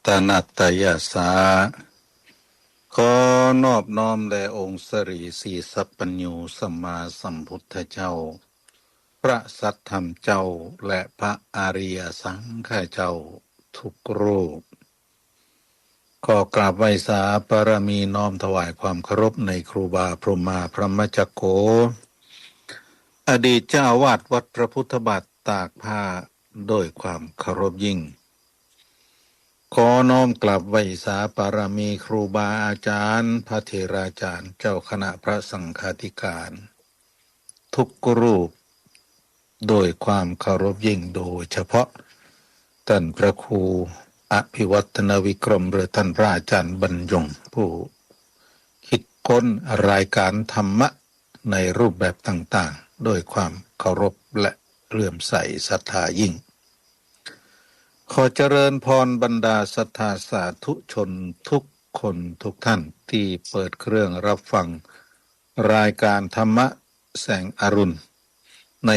ตนัตตยาสาขอนอบน้อมแด่องค์สรีสีสัพพัญญูสัมมาสัมพุทธเจ้าพระสัทธรรมเจ้าและพระอริยสังฆเจ้าทุกรูปขอกราบไหว้สาบารมีน้อมถวายความเคารพในครูบาพรหมาพระมจักโกอดีตเจ้าวาดวัดพระพุทธบาทตากผ้าโดยความเคารพยิ่งขอน้อมกลับไหว้สาบารมีครูบาอาจารย์พระเถราจารย์เจ้าคณะพระสังฆาธิการทุกรูปโดยความเคารพยิ่งโดยเฉพาะท่านพระครูอภิวัตนวิกรมหรือท่านพระอาจารย์บรรยงผู้คิดค้นรายการธรรมะในรูปแบบต่างๆโดยความเคารพและเลื่อมใสศรัทธายิ่งขอเจริญพรบรรดาศรัทธาสาธุชนทุกคนทุกท่านที่เปิดเครื่องรับฟังรายการธรรมะแสงอรุณใน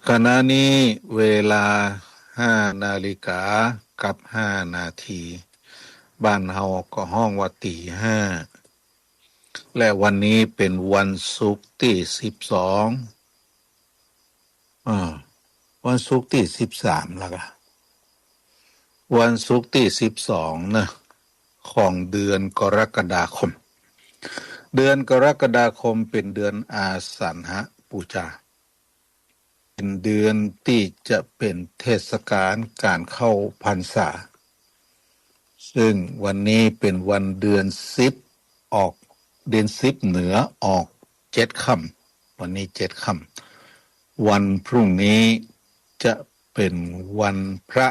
ขณะนี้เวลา5 นาฬิกากับ5 นาทีบ้านเฮาก็ห้องว่าตีห้าและวันนี้เป็นวันศุกร์ที่12วันศุกร์ที่13แล้วก็วันศุกร์ที่12นะของเดือนกรกฎาคมเดือนกรกฎาคมเป็นเดือนอาสันหปูชาเป็นเดือนที่จะเป็นเทศกาลการเข้าพรรษาซึ่งวันนี้เป็นวันเดือน10ออกเดือน10เหนือออก7 ค่ำวันนี้7 ค่ำวันพรุ่งนี้จะเป็นวันพระ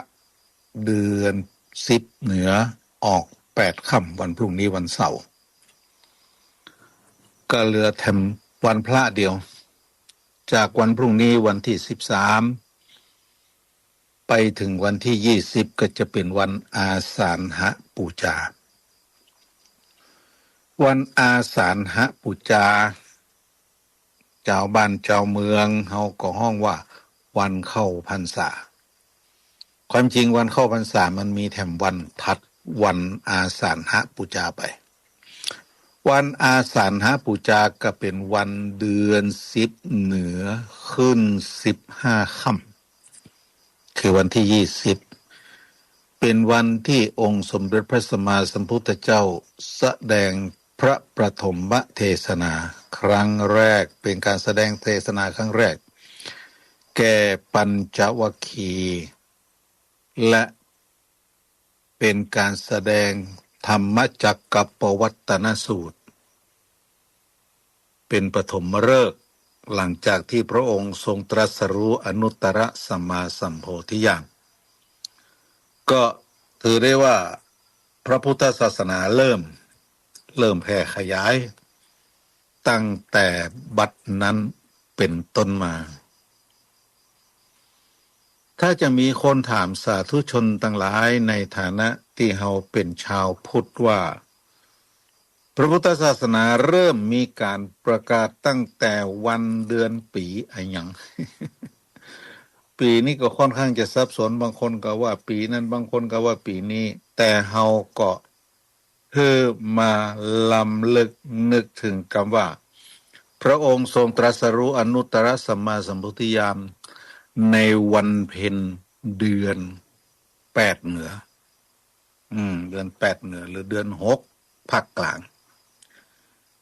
เดือน10เหนือออก8 ค่ำวันพรุ่งนี้วันเสาร์ก็เหลือแถมวันพระเดียวจากวันพรุ่งนี้วันที่13ไปถึงวันที่20ก็จะเป็นวันอาสาฬหปูชาวันอาสาฬหปูชาเจ้าบ้านเจ้าเมืองเฮาก็ห้องว่าวันเข้าพรรษาความจริงวันเข้าพรรษามันมีแถมวันถัดวันอาสาฬหปูชาไปวันอาสาฬหปูชาก็เป็นวันเดือน10เหนือขึ้น15 ค่ำคือวันที่20เป็นวันที่องค์สมเด็จพระสัมมาสัมพุทธเจ้าแสดงพระประถมเทศนาครั้งแรกเป็นการแสดงเทศนาครั้งแรกแก่ปัญจวัคคีย์และเป็นการแสดงธรรมจักรกับปวัตตนสูตรเป็นปฐมฤกษ์หลังจากที่พระองค์ทรงตรัสรู้อนุตตรสัมมาสัมโพธิญาณก็ถือได้ว่าพระพุทธศาสนาเริ่มแผ่ขยายตั้งแต่บัดนั้นเป็นต้นมาถ้าจะมีคนถามสาธุชนทั้งหลายในฐานะที่เฮาเป็นชาวพุทธว่าพระพุทธศาสนาเริ่มมีการประกาศตั้งแต่วันเดือนปีอะไรอย่าง ปีนี้ก็ค่อนข้างจะซับซ้อนบางคนก็ว่าปีนั้นบางคนก็ว่าปีนี้แต่เฮาก็มาลำลึกนึกถึงคำว่าพระองค์ทรงตรัสรู้อนุตตรสัมมาสัมพุทธญาณในวันเพ็ญเดือน8เหนือเดือน8เหนือหรือเดือน6ภาคกลาง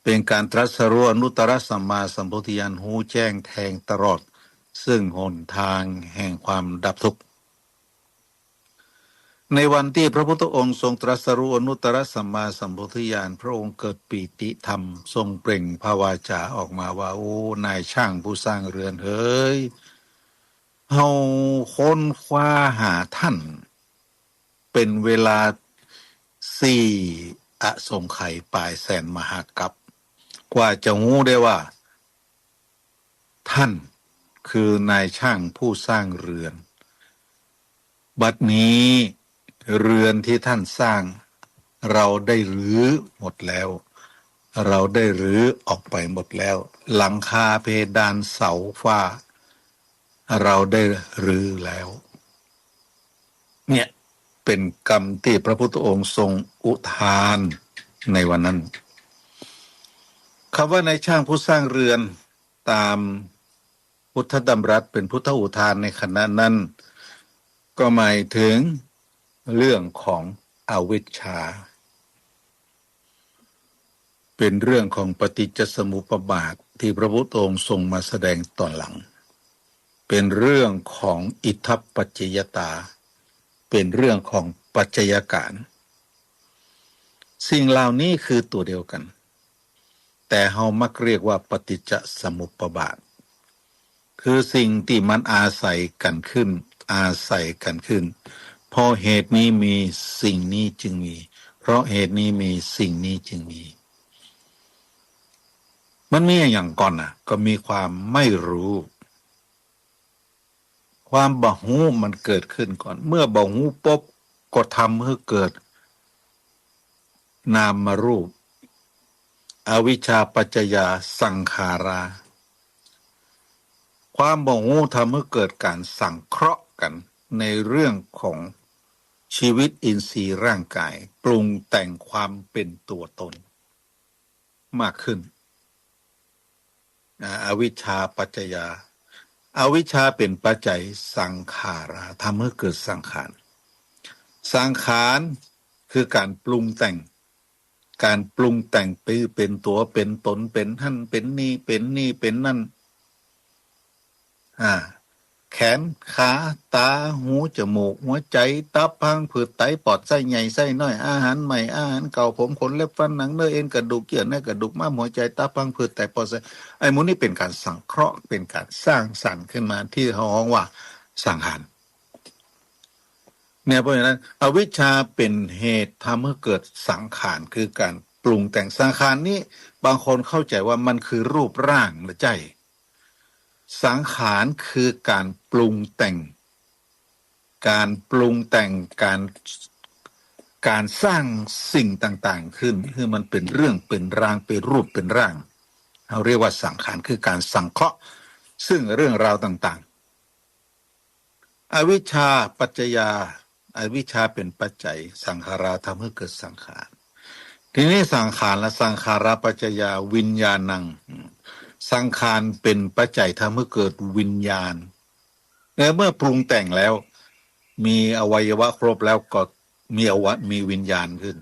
เป็นการตรัสรู้อนุตตรสัมมาสัมพุทธญาณหูแจ้งแทงตลอดซึ่งหนทางแห่งความดับทุกข์ในวันที่พระพุทธองค์ทรงตรัสรู้อนุตตรสัมมาสัมพุทธญาณพระองค์เกิดปีติธรรมทรงเปล่งภาวาจาออกมาว่าโอ้นายช่างผู้สร้างเรือนเฮ้ยเฮาค้นคว้าหาท่านเป็นเวลา4 อสงไขยปลายแสนมหากัปกว่าจะรู้ได้ว่าท่านคือนายช่างผู้สร้างเรือนบัดนี้เรือนที่ท่านสร้างเราได้รื้อหมดแล้วเราได้รื้อออกไปหมดแล้วหลังคาเพดานเสาฟ้า เราได้รื้อแล้วเนี่ยเป็นกรรมที่พระพุทธองค์ทรงอุทานในวันนั้นคำว่าในช่างผู้สร้างเรือนตามพุทธดำรัสเป็นพุทธอุทานในขณะนั้นก็หมายถึงเรื่องของอวิชชาเป็นเรื่องของปฏิจจสมุปบาทที่พระพุทธองค์ทรงมาแสดงตอนหลังเป็นเรื่องของอิทัปปัจจยตาเป็นเรื่องของปัจจัยการสิ่งเหล่านี้คือตัวเดียวกันแต่เฮามักเรียกว่าปฏิจจสมุปบาทคือสิ่งที่มันอาศัยกันขึ้นอาศัยกันขึ้นเพราะเหตุนี้มีสิ่งนี้จึงมีเพราะเหตุนี้มีสิ่งนี้จึงมีมันมีอย่างก่อนน่ะก็มีความไม่รู้ความบ่ฮู้มันเกิดขึ้นก่อนเมื่อบ่ฮู้ปุ๊บก็ทำให้เกิดนามรูปอวิชชาปัจจยาสังขาราความบ่ฮู้ทำให้เกิดการสังเคราะห์กันในเรื่องของชีวิตอินทรีย์ร่างกายปรุงแต่งความเป็นตัวตนมากขึ้นอวิชชาปัจจยาอวิชชาเป็นปัจจัยสังขาราทำให้เกิดสังขารสังขารคือการปรุงแต่งการปรุงแต่งเป็นตัวเป็นตนเป็นท่านเป็นนี่เป็นนี่เป็นนั่นแขนขาตาหูจมูกหัวใจตับพังผืดไตปอดไส้ใหญ่ไส้น้อยอาหารใหม่อาหารเก่าผมขนเล็บฟันหนังเนื้อเอ็นกระดูกเยื่อในกระดูกม้ามหัวใจตับพังผืดไตปอดไส้ไอ้หมูนี่เป็นการสังเคราะห์เป็นการสร้างสรรค์ขึ้นมาที่เขาเรียกว่าสังขารเนี่ยเพราะฉะนั้นอวิชชาเป็นเหตุทำให้เกิดสังขารคือการปรุงแต่งสังขารนี้บางคนเข้าใจว่ามันคือรูปร่างหรือใจสังขารคือการปรุงแต่งการปรุงแต่งการสร้างสิ่งต่างๆขึ้นคือมันเป็นเรื่องเป็นร่างเป็นรูปเป็นร่างเราเรียกว่าสังขารคือการสังเคราะห์ซึ่งเรื่องราวต่างๆอวิชชาปัจจยาอวิชชาเป็นปัจจัยสังขาราทำให้เกิดสังขารทีนี้สังขารและสังขาราปัจจยาวิญญาณังสังขารเป็นปัจจัยทำให้เกิดวิญญาณเมื่อปรุงแต่งแล้วมีอวัยวะครบแล้วก็มีวิญญาณขึ้น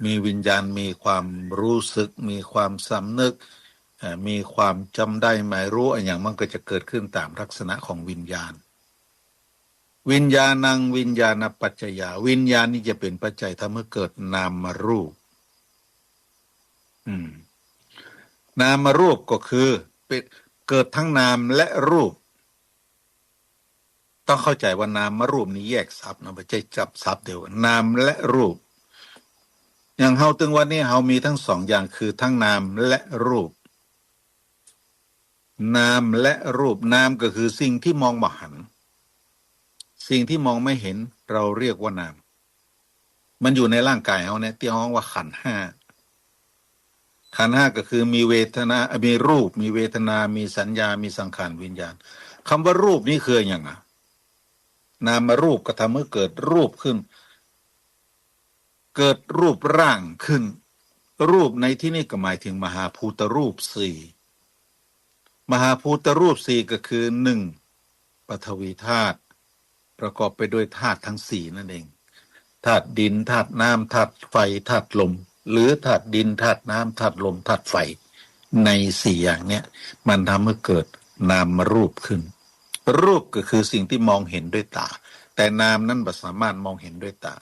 มีวิญญาณมีความรู้สึกมีความสำนึกมีความจำได้หมายรู้อย่างมันก็จะเกิดขึ้นตามลักษณะของวิญญาณวิญญาณังวิญญาณปัจจยาวิญญาณนี่จะเป็นปัจจัยทำให้เกิดนามรูปนามรูปก็คือเป็นเกิดทั้งนามและรูปต้องเข้าใจว่านามรูปนี้แยกศัพท์นะไม่ใช่จับศัพท์เดียวนามและรูปอย่างเฮาถึงวันนี้เฮามีทั้งสองอย่างคือทั้งนามและรูปนามและรูปนามก็คือสิ่งที่มองไม่เห็นสิ่งที่มองไม่เห็นเราเรียกว่านามมันอยู่ในร่างกายเฮาเนี่ยที่ฮ้องว่าขันธ์ห้าขันธ์ห้าก็คือมีเวทนามีรูปมีเวทนามีสัญญามีสังขารวิญญาณคำว่ารูปนี่คืออย่างไรนามรูปก็ทำให้เกิดรูปขึ้นเกิดรูปร่างขึ้นรูปในที่นี้ก็หมายถึงมหาภูตรูปสี่มหาภูตรูปสี่ก็คือหนึ่งปฐวีธาตุประกอบไปด้วยธาตุทั้งสี่นั่นเองธาตุดินธาตุน้ำธาตุไฟธาตุลมหรือธาตุดินธาตุน้ำธาตุลมธาตุไฟในสี่อย่างเนี้ยมันทำให้เกิดนามรูปขึ้นรูปก็คือสิ่งที่มองเห็นด้วยตาแต่นามนั้นไม่สามารถมองเห็นด้วยตา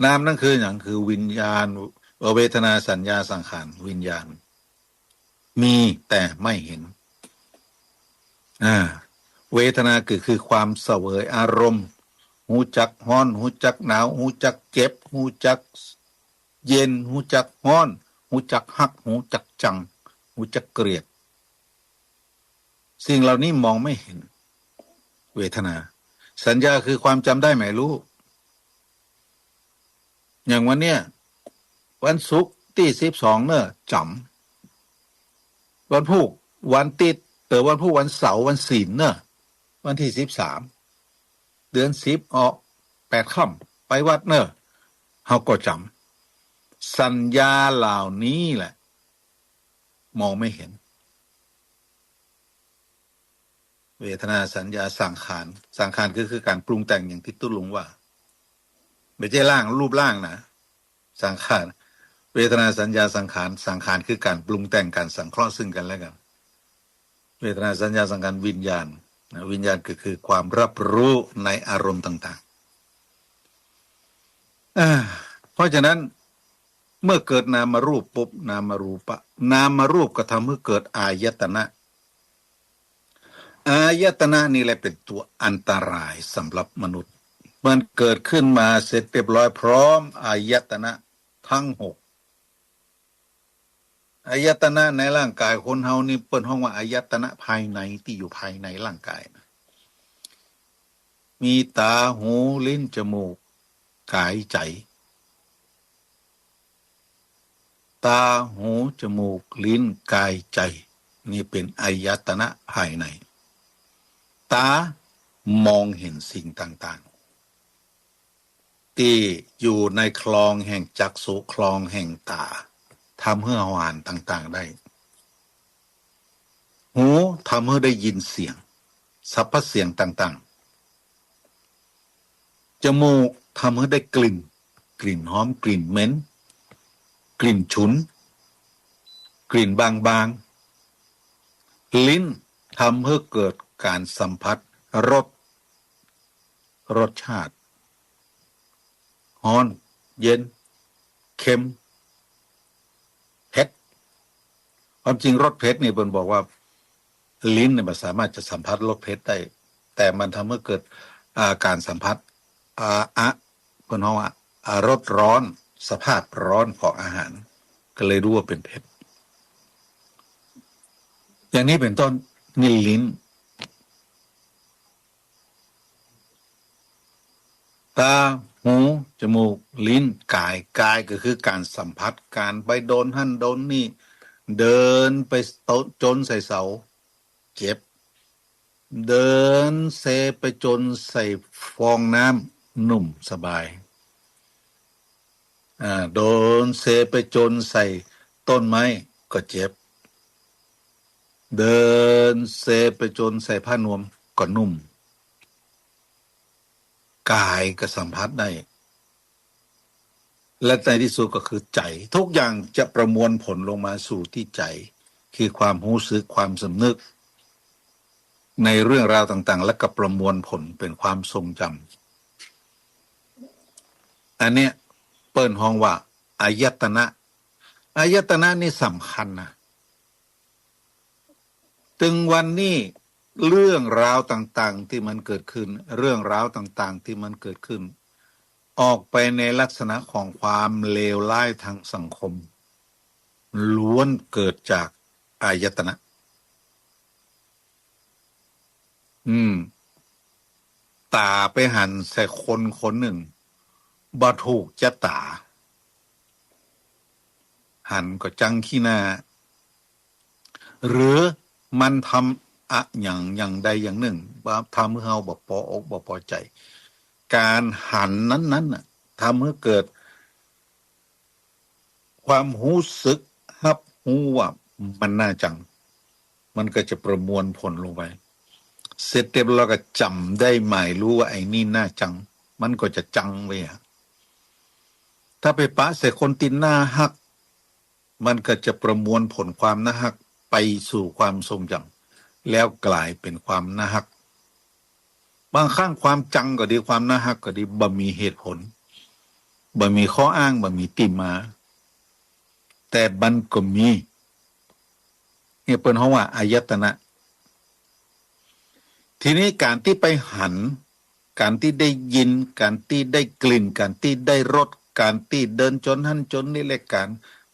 นามนั่นคืออย่างคือวิญญาณเวทนาสัญญาสังขารวิญญาณมีแต่ไม่เห็นเวทนาคือความเสวยอารมณ์หูจักฮ้อนหูจักหนาวหูจักเจ็บหูจักเย็นหูจักฮ้อนหูจักฮักหูจักจังหูจักเกลียดสิ่งเหล่านี้มองไม่เห็นเวทนาสัญญาคือความจำได้หมายรู้อย่างวันเนี้ยวันศุกร์ที่12เนอะจำวันพุธวันติดวันพุธวันเสาร์วันศีลเนอะ วันที่13เดือน10ออก8ค่ำไปวัดเนอะเฮาก็จำสัญญาเหล่านี้แหละมองไม่เห็นเวทนาสัญญาสังขารคือการปรุงแต่งอย่างที่ตุ้ลุงว่าไม่ใช่ร่างรูปร่างนะสังขารเวทนาสัญญาสังขารคือการปรุงแต่งการสังเคราะห์ซึ่งกันและกันเวทนาสัญญาสังขารวิญญาณวิญญาณก็คือความรับรู้ในอารมณ์ต่างๆเพราะฉะนั้นเมื่อเกิดนามารูปปุ๊บนามารูปะนามารูปก็ทำให้เกิดอายตนะอายตนะนี่แหละเป็นตัวอันตรายสำหรับมนุษย์มันเกิดขึ้นมาเสร็จเรียบร้อยพร้อมอายตนะทั้ง6อายตนะในร่างกายคนเฮานี่เปิ้นห้องว่าอายตนะภายในที่อยู่ภายในร่างกายนะมีตาหูลิ้นจมูกกายใจตาหูจมูกลิ้นกายใจนี่เป็นอายตนะภายในตามองเห็นสิ่งต่างๆที่อยู่ในคลองแห่งจักษุคลองแห่งตาทำให้เราอ่านต่างๆได้หูทำให้ได้ยินเสียงสรรพเสียงต่างๆจมูกทำให้ได้กลิ่นหอมกลิ่นเหม็นกลิ่นฉุนกลิ่นบางๆลิ้นทำให้เกิดการสัมผัสรสชาติร้อนเย็นเค็มเผ็ดความจริงรสเผ็ดนี่เพิ่นบอกว่าลิ้นเนี่ยมันสามารถจะสัมผัสรสเผ็ดได้แต่มันทำให้เกิดการสัมผัสเพิ่นว่ารสร้อนสภาพร้อนของอาหารก็เลยรู้ว่าเป็นเผ็ดอย่างนี้เป็นต้นนี่ลิ้นตาหูจมูกลิ้นกายก็คือการสัมผัสการไปโดนหั่นโดนนี่เดินไปจนใส่เสาเจ็บเดินเซไปจนใส่ฟองน้ำนุ่มสบายโดนเซไปจนใส่ต้นไม้ก็เจ็บเดินเซไปจนใส่ผ้านวมก็นุ่มกายก็สัมผัสได้และในที่สุดก็คือใจทุกอย่างจะประมวลผลลงมาสู่ที่ใจคือความรู้สึกความสำนึกในเรื่องราวต่างๆและก็ประมวลผลเป็นความทรงจำอันเนี้ยเปิ้นห้องว่าอายตนะนี่สำคัญนะถึงวันนี้เรื่องราวต่างๆที่มันเกิดขึ้นเรื่องราวต่างๆที่มันเกิดขึ้นออกไปในลักษณะของความเลวร้ายทางสังคมล้วนเกิดจากอายตนะตาไปหันใส่คนหนึ่งบ่ถูกจะตาหันก็จังขี้หน้าหรือมันทำอย่างใดอย่างหนึ่งทำให้เฮาบ่พออกบ่พอใจการหันนั้นน่ะทำให้เกิดความรู้สึกฮับรู้ว่ามันน่าจังมันก็จะประมวลผลลงไปเสร็จเรียบร้อยก็จำได้หมายรู้ว่าไอ้นี่น่าจังมันก็จะจังไปถ้าไปปะใส่คนตินหน้าฮักมันก็จะประมวลผลความน่าฮักไปสู่ความทรงจำแล้วกลายเป็นความน่าฮักบางครั้งความจังก็ดีความน่าฮักก็ดีบ่มีเหตุผลบ่มีข้ออ้างบ่มีติมาแต่มันก็มีเนี่ยเปิ้นเฮาว่าอายตนะทีนี้การที่ไปหันการที่ได้ยินการที่ได้กลิ่นการที่ได้รสการที่เดินจนหันจนนี่แหละการ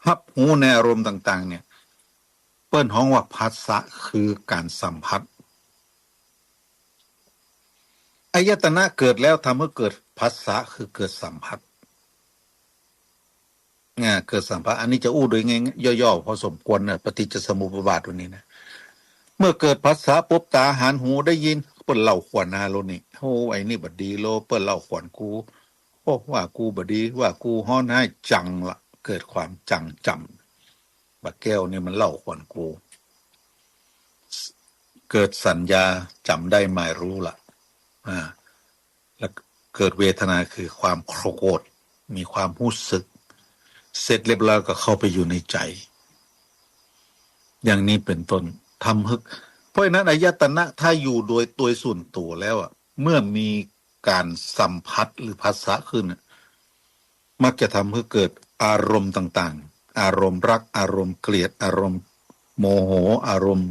รับรู้ในอารมณ์ต่างๆเนี่ยเปิ้นฮ้องว่าภาษาคือการสัมผัสอายตนะเกิดแล้วทำให้เกิดภาษาคือเกิดสัมผัสเกิดสัมผัสอันนี้จะอู้โดยง่ายย่อๆพอสมควรปฏิจจสมุปบาทวันนี้นะเมื่อเกิดภาษาปุ๊บตาหันหูได้ยิน เปิ้นเล่าขวัญนาโลนี่โอ้ไอ้นี่บดีโลเปิ้นเล่าขวัญกูโอ้ว่ากูบดีว่ากูฮ้อนให้จังละเกิดความจังจำบักแก้วเนี่ยมันเล่าขวัญกูเกิดสัญญาจำได้หมายรู้ละแล้วเกิดเวทนาคือความโกรธมีความรู้สึกเสร็จเรียบร้อยก็เข้าไปอยู่ในใจอย่างนี้เป็นต้นทำฮึกเพราะฉะนั้นอายตนะถ้าอยู่โดยตัวส่วนตัวแล้วเมื่อมีการสัมผัสหรือภาษาขึ้นมักจะทำให้เกิดอารมณ์ต่างๆอารมณ์รักอารมณ์เกลียดอารมณ์โมโหอารมณ์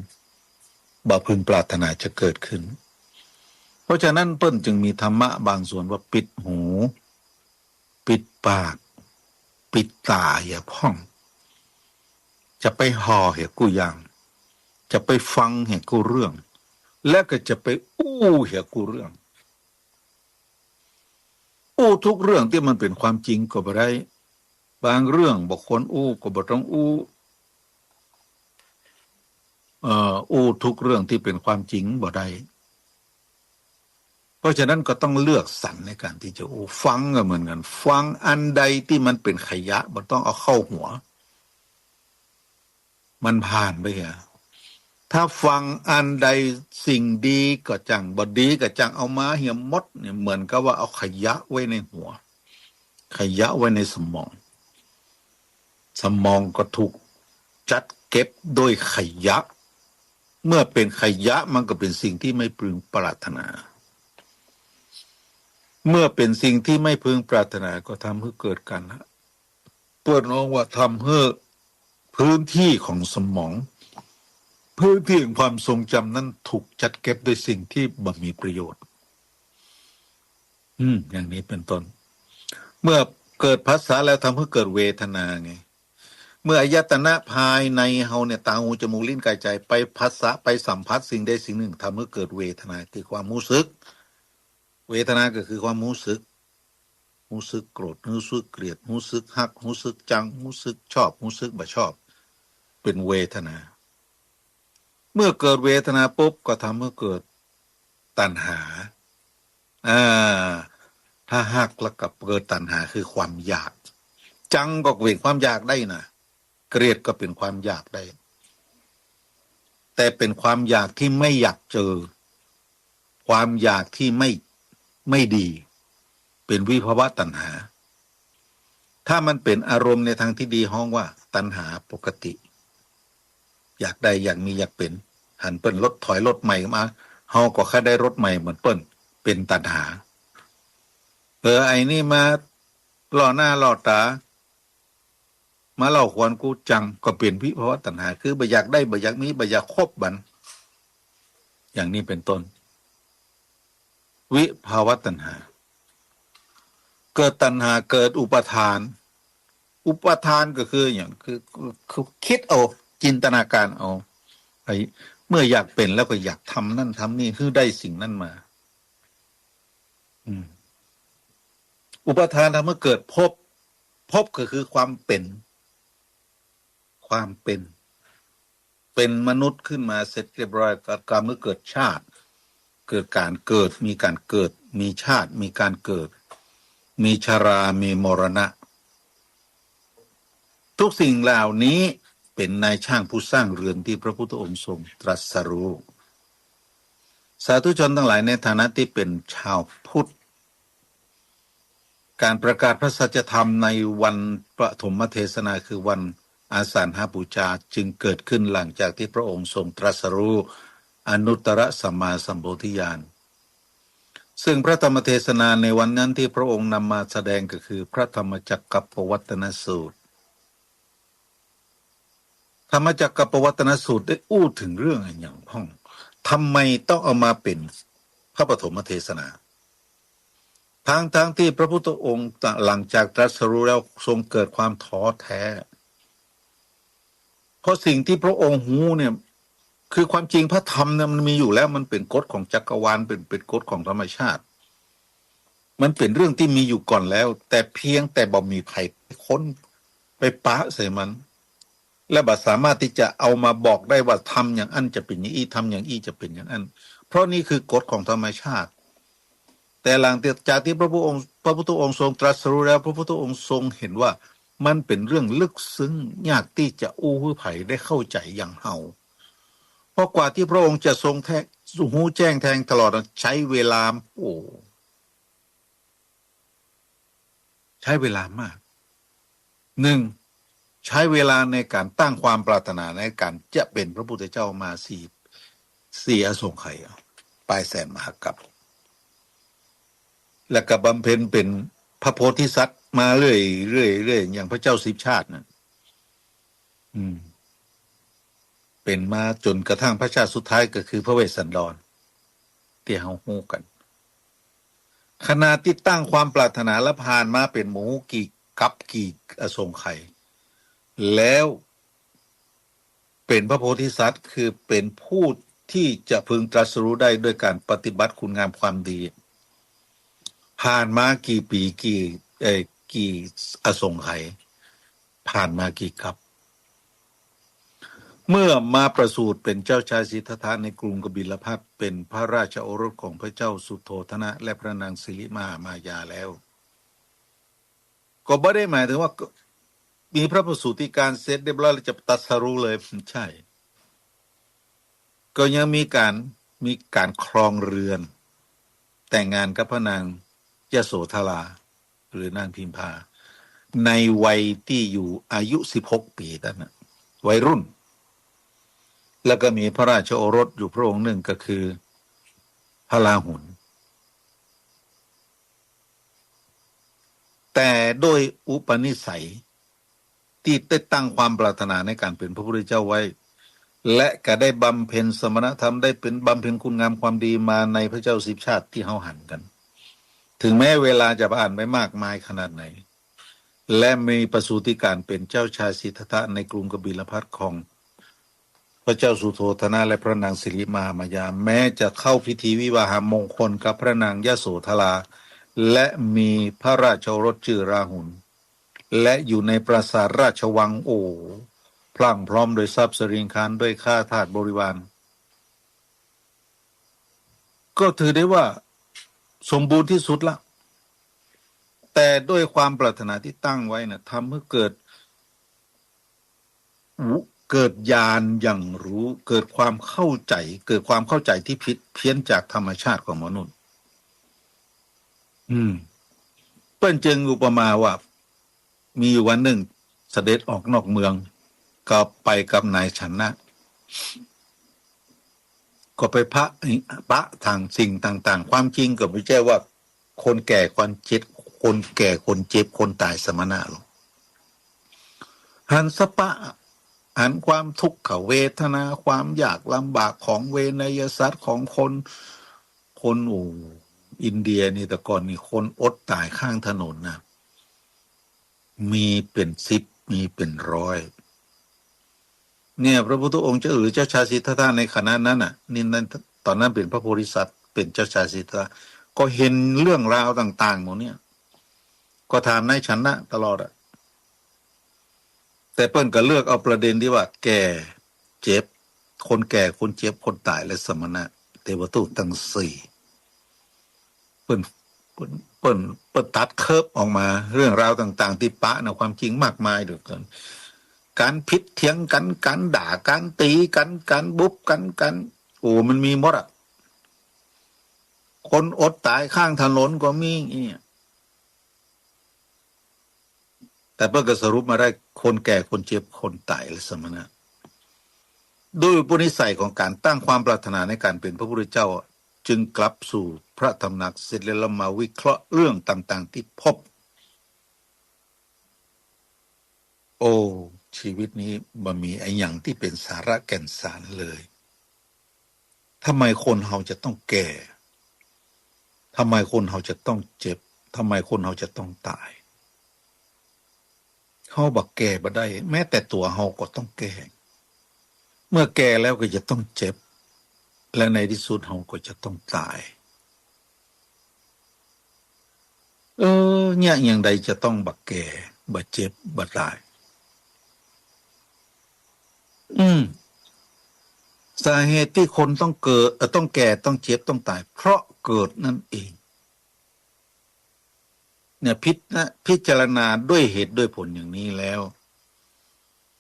บ่พึงปรารถนาจะเกิดขึ้นเพราะฉะนั้นเปิ้นจึงมีธรรมะบางส่วนว่าปิดหูปิดปากปิดตาอย่าพ่องจะไปห่อเหตุกูอย่างจะไปฟังเหตุกูเรื่องและก็จะไปอู้เหตุกูเรื่องอู้ทุกเรื่องที่มันเป็นความจริงก็บ่ได้บางเรื่องบอกคนอู้ก็บ่ต้องอู้ทุกเรื่องที่เป็นความจริงบ่ได้เพราะฉะนั้นก็ต้องเลือกสรรในการที่จะอู้ฟังก็เหมือนกันฟังอันใดที่มันเป็นขยะบ่ต้องเอาเข้าหัวมันผ่านไปถ้าฟังอันใดสิ่งดีก็จังบ่ดีก็จังเอามาเหี่ยมมดเนี่ยเหมือนกับว่าเอาขยะไว้ในหัวขยะไว้ในสมองสมองก็ถูกจัดเก็บโดยขยะเมื่อเป็นขยะมันก็เป็นสิ่งที่ไม่พึงปรารถนาเมื่อเป็นสิ่งที่ไม่พึงปรารถนาก็ทำให้เกิดกันเปิดน้องว่าทำให้พื้นที่ของสมองพื้นที่ของความทรงจำนั้นถูกจัดเก็บด้วยสิ่งที่บ่มีประโยชน์อย่างนี้เป็นต้นเมื่อเกิดภาษาแล้วทำให้เกิดเวทนาไงเมื่ออายตนะภายในเฮาเนี่ยตาหูจมูกลิ้นกายใจไปภาษาไปสัมผัสสิ่งใดสิ่งหนึ่งทำให้เกิดเวทนาคือความรู้สึกเวทนาก็คือความรู้สึกโกรธรู้สึกเกลียดรู้สึกฮักรู้สึกจังรู้สึกชอบรู้สึกบ่ชอบเป็นเวทนาเมื่อเกิดเวทนาปุ๊บก็ทำให้เกิดตัณหาถ้าหักแล้วกับเกิดตัณหาคือความอยากจังก็เป็นความอยากได้นะเกลียดก็เป็นความอยากได้แต่เป็นความอยากที่ไม่อยากเจอความอยากที่ไม่ดีเป็นวิภวะตัณหาถ้ามันเป็นอารมณ์ในทางที่ดีห้องว่าตัณหาปกติอยากได้อยากมีอยากเป็นหันเปิ้นรถถอยรถใหม่มาเฮาก็แค่ได้รถใหม่เหมือนเปิ้นเป็นตัณหาไอ้นี่มาล่อหน้าล่อตามาเล่าขวัญกูจังก็เป็นวิภวะตัณหาคือบ่อยากได้บ่อยากมีบ่อยากคบบันอย่างนี้เป็นต้นวิภาวะตัณหาเกิดตัณหาเกิดอุปทานก็คืออย่างคือคิดเอาจินตนาการเอาไอ้เมื่ออยากเป็นแล้วก็อยากทำนั่นทำนี่คือได้สิ่งนั้นมาอุปทานทำให้เกิดภพก็คือความเป็นมนุษย์ขึ้นมาเสร็จเรียบร้อยก็กรรมเกิดชาติเกิดการเกิดมีการเกิดมีชาติมีการเกิดมีชรามีมรณะทุกสิ่งเหล่านี้เป็นนายช่างผู้สร้างเรือนที่พระพุทธองค์ทรงตรัสรู้สาธุชนทั้งหลายในฐานะที่เป็นชาวพุทธการประกาศพระสัจธรรมในวันปฐมเทศนาคือวันอาสาฬหบูชาจึงเกิดขึ้นหลังจากที่พระองค์ทรงตรัสรู้อนุตตรสัมมาสัมโพธิญาณซึ่งพระธรรมเทศนาในวันนั้นที่พระองค์นำมาแสดงก็คือพระธรรมจักรกับปวัตตนสูตรธรรมจักรกับปวัตตนสูตรได้อู้ถึงเรื่องอย่างพ้องทำไมต้องเอามาเป็นพระปฐมเทศนาทั้งที่พระพุทธองค์หลังจากตรัสรู้แล้วทรงเกิดความท้อแท้เพราะสิ่งที่พระองค์หูเนี่ยคือความจริงพระธรรมเนี่ยมันมีอยู่แล้วมันเป็นกฎของจักรวาลเป็นกฎของธรรมชาติมันเป็นเรื่องที่มีอยู่ก่อนแล้วแต่เพียงแต่บ่มีใครค้นไปปะใส่มันและบ่สามารถที่จะเอามาบอกได้ว่าทำอย่างอันจะเป็นอย่างอี้ทำอย่างอี้จะเป็นอย่างอัน เพราะนี่คือกฎของธรรมชาติแต่หลังจากที่พระพุทธองค์ทรงตรัสรู้แล้วพระพุทธองค์ทรงเห็นว่ามันเป็นเรื่องลึกซึ้งยากที่จะอู้หู้ไผ่ได้เข้าใจอย่างเฮาเพราะกว่าที่พระองค์จะทรงหูแจ้งแทงตลอดใช้เวลาใช้เวลามากหนึ่งใช้เวลาในการตั้งความปรารถนาในการจะเป็นพระพุทธเจ้ามาสี่อสงไขยปลายแสนมหากัปและก็บำเพ็ญเป็นพระโพธิสัตว์มาเรื่อยอย่างพระเจ้าสิบชาตินะเป็นมาจนกระทั่งพระชาติสุดท้ายก็คือพระเวสสันดรที่เฮาฮู้กันขณะที่ตั้งความปรารถนาและผ่านมาเป็นหมูกี่กับกี่อสงไขยแล้วเป็นพระโพธิสัตว์คือเป็นผู้ที่จะพึงตรัสรู้ได้ด้วยการปฏิบัติคุณงามความดีผ่านมากี่ปีกี่อสงไขยผ่านมากี่กับเมื่อมาประสูติเป็นเจ้าชายสิทธัตถะในกรุงกบิลพัสเป็นพระราชโอรสของพระเจ้าสุโธทนะและพระนางสิริมหามายาแล้วก็ไม่ได้หมายถึงว่ามีพระประสูติการเสร็จเรียบร้อยแล้วจะตรัสรู้เลยไม่ใช่ก็ยังมีการครองเรือนแต่งงานกับพระนางยโสธราหรือนางพิมพาในวัยที่อยู่อายุ16 ปีนั่นนะวัยรุ่นแล้วก็มีพระราชโอรสอยู่พระองค์หนึ่งก็คือพระราหุลแต่โดยอุปนิสัยที่ได้ตั้งความปรารถนาในการเป็นพระพุทธเจ้าไว้และก็ได้บำเพ็ญสมณธรรมได้เป็นบำเพ็ญคุณงามความดีมาในพระเจ้าสิบชาติที่เฮาหันกันถึงแม้เวลาจะผ่านไปมากมายขนาดไหนและมีประสูติการเป็นเจ้าชายสิทธัตถะในกรุงกบิลพัสของพระเจ้าสุโธทนะและพระนางสิริมหามายาแม้จะเข้าพิธีวิวาหมงคลกับพระนางยโสธราและมีพระราชโอรสชื่อราหุลและอยู่ในปราสาทราชวังพลั่งพร้อมโดยทรัพย์สริงคารด้วยข้าทาสบริวารก็ถือได้ว่าสมบูรณ์ที่สุดละแต่ด้วยความปรารถนาที่ตั้งไว้นะทำให้เกิดญาณอย่างรู้เกิดความเข้าใจที่ผิดเพี้ยนจากธรรมชาติของมนุษย์เปิ้นจึงอุปมาว่ามีอยู่วันหนึ่งเสด็จออกนอกเมืองก็ไปกับนายชนะก็ไปพระทางสิ่งต่างๆความจริงก็ไม่ใช่ว่าคนแก่คนเจ็บคนตายสมณะหรอกหันสปะหันความทุกขเวทนาความยากลำบากของเวนยสัตว์ของคนอินเดียนี่แต่ก่อนนี่คนอดตายข้างถนนนะมีเป็น10มีเป็น100เนี่ยพระพุทธองค์เจ้าหรือเจ้าชายสิทธัตถะในขณะนั้นน่ะนี่นั่นตอนนั้นเป็นพระโพธิสัตว์เป็นเจ้าชายสิทธัตถะก็เห็นเรื่องราวต่างๆหมดเนี่ยก็ถามนายชนะตลอดอะแต่เปิ้นก็เลือกเอาประเด็นที่ว่าแก่เจ็บคนแก่คนเจ็บคนตายและสมณะเทวทูตทั้ง4เปิ้นตัดเคิร์ฟออกมาเรื่องราวต่างๆที่ปะนะความจริงมากมายเหลือเกินการพิษเถียงกันการด่าการตีกันการบุบกันมันมีหมดอ่ะคนอดตายข้างถนนก็มีแต่เพื่อก็สรุปมาได้คนแก่คนเจ็บคนตายและสมณะโดยปุณิสัยของการตั้งความปรารถนาในการเป็นพระพุทธเจ้าจึงกลับสู่พระตำหนักเสร็จแล้วมาวิเคราะห์เรื่องต่างๆที่พบชีวิตนี้มันมีไอ้อย่างที่เป็นสาระแก่นสารเลยทำไมคนเราจะต้องแก่ทำไมคนเราจะต้องเจ็บทำไมคนเราจะต้องตายเขาบอกแก่บ่ได้แม้แต่ตัวเราก็ต้องแก่เมื่อแก่แล้วก็จะต้องเจ็บและในที่สุดเราก็จะต้องตายเนี่ยอย่างใดจะต้องบักแก่บักเจ็บบักตาย สาเหตุที่คนต้องเกิดต้องแก่ต้องเจ็บต้องตายเพราะเกิดนั่นเองเนี่ยพิจารณาด้วยเหตุด้วยผลอย่างนี้แล้ว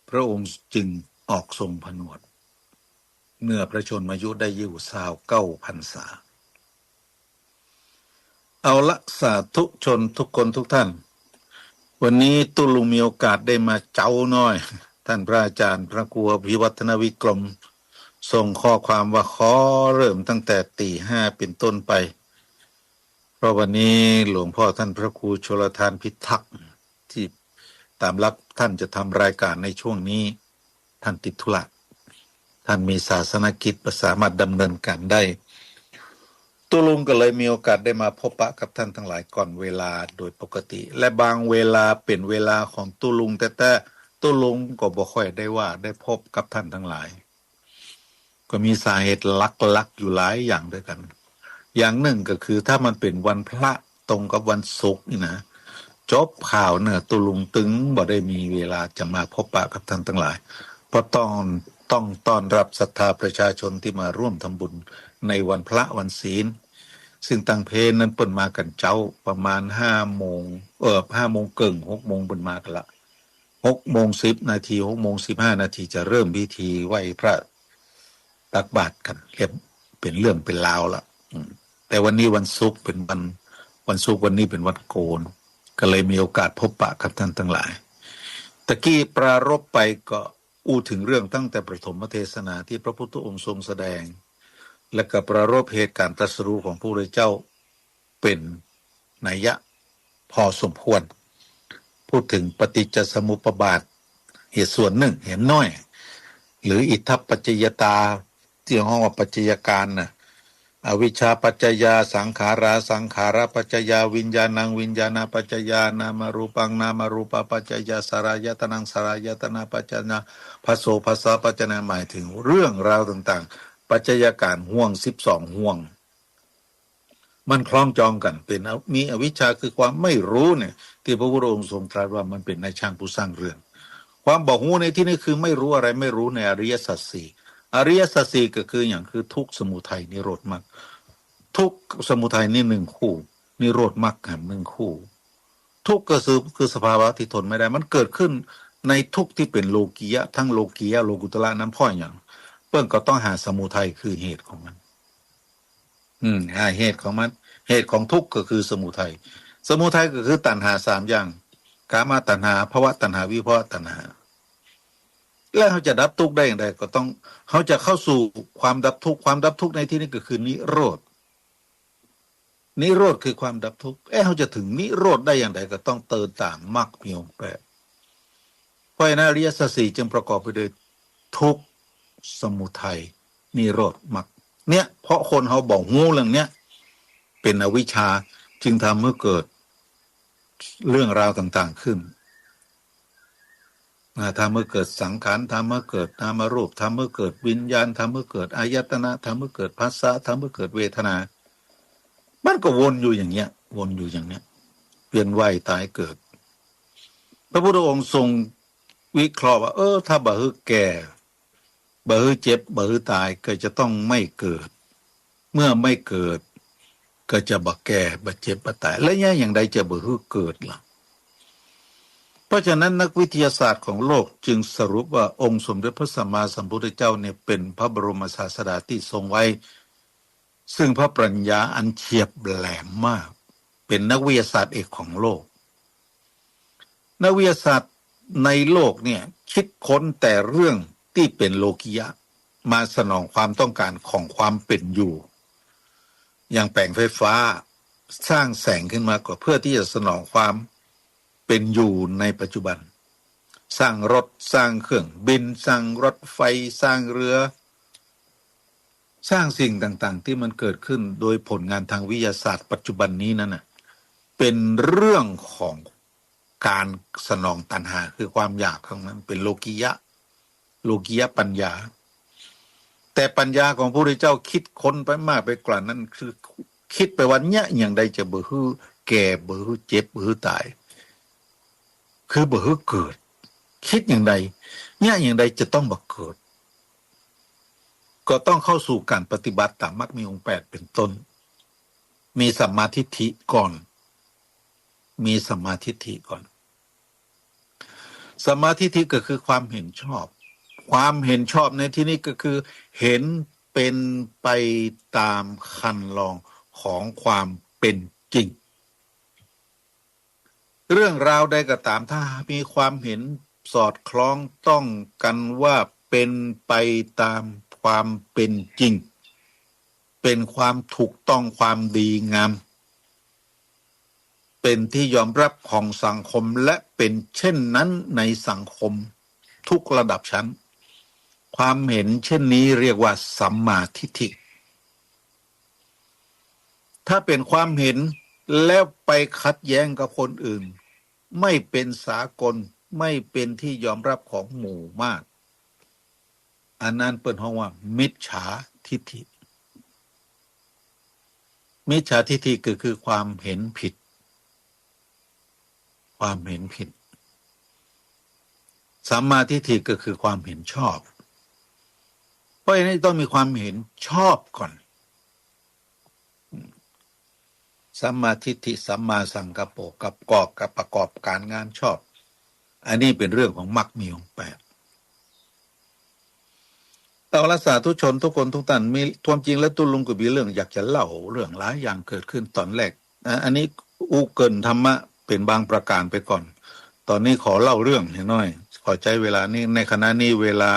พระองค์จึงออกทรงผนวดเมื่อพระชนมายุได้อยู่29 พรรษาเอาละสาธุชนทุกคนทุกท่านวันนี้ตุลุงมีโอกาสได้มาเจ้าน้อยท่านพระอาจารย์พระครูอภิวัฒนวิกรมส่งข้อความว่าขอเริ่มตั้งแต่ตี 5เป็นต้นไปเพราะวันนี้หลวงพ่อท่านพระครูชลทานพิทักษ์ที่ตามรับท่านจะทำรายการในช่วงนี้ท่านติดธุระท่านมีศาสนกิจสามารถดำเนินการได้ตุลุงก็เลยมีโอกาสได้มาพบปะกับท่านทั้งหลายก่อนเวลาโดยปกติและบางเวลาเป็นเวลาของตุลุงแต่ตุลุงก็บ่ค่อยได้ว่าได้พบกับท่านทั้งหลายก็มีสาเหตุลักอยู่หลายอย่างด้วยกันอย่างหนึ่งก็คือถ้ามันเป็นวันพระตรงกับวันศุกร์นี่นะจบข่าวเนี่ยตุลุงตึงบ่ได้มีเวลาจะมาพบปะกับท่านทั้งหลายเพราะต้องต้อนรับศรัทธาประชาชนที่มาร่วมทำบุญในวันพระวันศีลซึ่งตั้งเพลนั้นเปิ่นมากันเจ้าประมาณ5 โมง5 โมงเกิง6 โมงเปิ่นมากันละ6 โมง 10 นาที6 โมง 15 นาทีจะเริ่มพิธีไหว้พระตักบาตรกันเรียบเป็นเรื่องเป็นราวละแต่วันนี้วันศุกร์เป็นวันศุกร์วันนี้เป็นวันโกนก็เลยมีโอกาสพบปะกับท่านทั้งหลายตะกี้ปรารภไปก็อู้ถึงเรื่องตั้งแต่ประถมเทศนาที่พระพุทธองค์ทรงแสดงและก็ปรารภเหตุการตรัสรู้ของพระพุทธเจ้าเป็นนัยยะพอสมควรพูดถึงปฏิจจสมุปบาทเหตุส่วนหนึ่งเห็นน้อยหรืออิทธัปปัจจยตาที่ห้องว่าปัจจัยการน่ะอวิชชาปัจจยาสังขาราปัจจยาวิญญาณังวิญญาณปัจจยานามารูปังนามารูปปัจจยาสารายตนังสารายตนาปัจจนาภโสภาษาปัจจนาหมายถึงเรื่องราวต่างๆปัจจัยการห่วง12ห่วงมันคล้องจองกันเป็นมีอวิชชาคือความไม่รู้เนี่ยที่พระพุทธองค์ทรงตรัสว่ามันเป็นนายช่างผู้สร้างเรือนความบอกหูในที่นี้คือไม่รู้อะไรไม่รู้ในอริยสัจสี่อริยสัจสี่ก็คืออย่างคือทุกข์สมุทัยนิโรธมรรคทุกข์สมุทัยนี่1 คู่นิโรธมรรค1 คู่ทุกข์ก็คือสภาวะที่ทนไม่ได้มันเกิดขึ้นในทุกข์ที่เป็นโลกียะทั้งโลกียะโลกุตระนั้นพ่ออย่างเปิ้นก็ต้องหาสมุทัยคือเหตุของมันหาเหตุของมันเหตุของทุกข์ก็คือสมุทัยก็คือตัณหา3อย่างกามตัณหาภวตัณหาวิภวตัณหาแล้วเขาจะดับทุกข์ได้อย่างไรก็ต้องเขาจะเข้าสู่ความดับทุกข์ในที่นี้ก็คือนิโรธคือความดับทุกข์เขาจะถึงนิโรธได้อย่างไรก็ต้องเติมตามมรรคมีองค์8เพราะฉะนั้นอริยสัจ4จึงประกอบไปด้วยทุกข์สมุทัยนิโรธมรรคเนี่ยเพราะคนเขาบอกงูเรื่องเนี้ยเป็นอวิชชาจึงทำเมื่อเกิดเรื่องราวต่างๆขึ้นทำเมื่อเกิดสังขารทำเมื่อเกิดนามรูปทำเมื่อเกิดวิญญาณทำเมื่อเกิดอายตนะทำเมื่อเกิดภาษาทำเมื่อเกิดเวทนามันก็วนอยู่อย่างเงี้ยเวียนว่ายตายเกิดพระพุทธองค์ทรงวิเคราะห์ว่าถ้าบ่ฮึแก่บ่ฮึเจ็บบ่ฮึตายก็จะต้องไม่เกิดเมื่อไม่เกิดก็จะบ่แก่บ่เจ็บบ่ตายและอย่างใดจะบ่ฮึเกิดล่ะเพราะฉะนั้นนักวิทยาศาสตร์ของโลกจึงสรุปว่าองค์สมเด็จพระสัมมาสัมพุทธเจ้าเนี่ยเป็นพระบรมศาสดาที่ทรงไว้ซึ่งพระปรัชญาอันเฉียบแหลมมากเป็นนักวิทยาศาสตร์เอกของโลกนักวิทยาศาสตร์ในโลกเนี่ยคิดค้นแต่เรื่องที่เป็นโลกิยะมาสนองความต้องการของความเป็นอยู่อย่างแปลงไฟฟ้าสร้างแสงขึ้นมาก็เพื่อที่จะสนองความเป็นอยู่ในปัจจุบันสร้างรถสร้างเครื่องบินสร้างรถไฟสร้างเรือสร้างสิ่งต่างๆที่มันเกิดขึ้นโดยผลงานทางวิทยาศาสตร์ปัจจุบันนี้นั่นน่ะเป็นเรื่องของการสนองตัณหาคือความอยากของมันเป็นโลกิยะปัญญาแต่ปัญญาของพระพุทธเจ้าคิดค้นไปมากไปกว่านั้นคือคิดไปวันเนี้ยอย่างใดจะบ่ฮือแก่บ่ฮือเจ็บบ่ฮือตายคือบ่ฮือเกิดคิดอย่างใดเนี่ยอย่างใดจะต้องบ่เกิดก็ ก็ต้องเข้าสู่การปฏิบัติตามมรรคมีองค์8เป็นต้นมีสัมมาทิฏฐิก่อนมีสัมมาทิฏฐิก่อนสัมมาทิฏฐิก็คือความเห็นชอบความเห็นชอบในที่นี้ก็คือเห็นเป็นไปตามคันลองของความเป็นจริงเรื่องราวใดก็ตามถ้ามีความเห็นสอดคล้องต้องกันว่าเป็นไปตามความเป็นจริงเป็นความถูกต้องความดีงามเป็นที่ยอมรับของสังคมและเป็นเช่นนั้นในสังคมทุกระดับชั้นความเห็นเช่นนี้เรียกว่าสัมมาทิฏฐิถ้าเป็นความเห็นแล้วไปขัดแย้งกับคนอื่นไม่เป็นสากลไม่เป็นที่ยอมรับของหมู่มากอันนั้นเปิดห้องว่ามิจฉาทิฏฐิมิจฉาทิฏฐิก็คือความเห็นผิดความเห็นผิดสัมมาทิฏฐิก็คือความเห็นชอบเพราะฉะนั้นต้องมีความเห็นชอบก่อนสัมมาทิฏฐิสัมมาสังกัปโปกับกอบกับประกอบการงานชอบอันนี้เป็นเรื่องของมรรคมีองค์8เอาละสาธุชนทุกคนทุกท่านมีความจริงแล้วตุลุงก็มีเรื่องอยากจะเล่าเรื่องหลายอย่างเกิดขึ้นตอนแรกอันนี้อูเกินธรรมะเป็นบางประการไปก่อนตอนนี้ขอเล่าเรื่องหน่อยขอใช้เวลานี้ในขณะนี้เวลา